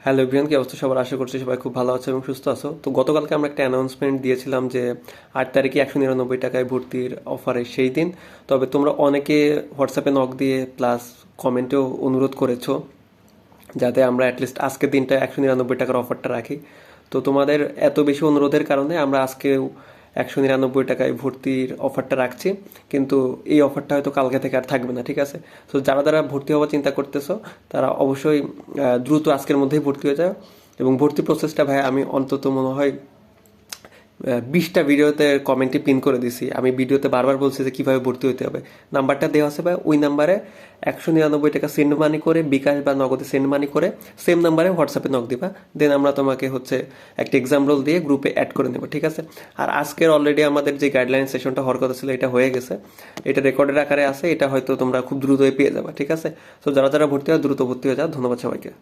Hello everyone, কি অবস্থা সবার? আশা করছি সবাই খুব ভালো আছে এবং সুস্থ আছো। তো গতকালকে আমরা একটা অ্যানাউন্সমেন্ট দিয়েছিলাম যে 8 তারিখে 199 টাকায় ভর্তির অফারে সেই দিন। তবে তোমরা অনেকে হোয়াটসঅ্যাপে নক দিয়ে প্লাস কমেন্টেও অনুরোধ করেছো যাতে আমরা অ্যাটলিস্ট আজকের দিনটা 199 টাকার অফারটা রাখি। তো তোমাদের এত বেশি অনুরোধের কারণে আমরা আজকেও 199 টাকায় ভর্তির অফারটা রাখছি। কিন্তু এই অফারটা হয়তো কালকে থেকে আর থাকবে না, ঠিক আছে? তো যারা যারা ভর্তি হওয়ার চিন্তা করতেছো তারা অবশ্যই দ্রুত আজকের মধ্যেই ভর্তি হয়ে যাও। এবং ভর্তি প্রসেসটা ভাই আমি অন্তত মনে হয় 20টা ভিডিওতে কমেন্টে পিন করে দিছি। আমি ভিডিওতে বারবার বলছি যে কীভাবে ভর্তি হতে হবে। নাম্বারটা দেওয়া আছে ভাই, ওই নাম্বারে 199 টাকা সেন্ড মানি করে, বিকাশ বা নগদে সেন্ড মানি করে সেম নাম্বারে হোয়াটসঅ্যাপে নক দিবা। দেন আমরা তোমাকে একটা এক্সাম রোল দিয়ে গ্রুপে অ্যাড করে নেবো, ঠিক আছে? আর আজকের অলরেডি আমাদের যে গাইডলাইন সেশনটা হওয়ার কথা ছিল এটা হয়ে গেছে, এটা রেকর্ডের আকারে আছে, এটা হয়তো তোমরা খুব দ্রুতই পেয়ে যাবা, ঠিক আছে? তো যারা যারা ভর্তি হয় দ্রুত ভর্তি হয়ে যাও। ধন্যবাদ সবাইকে।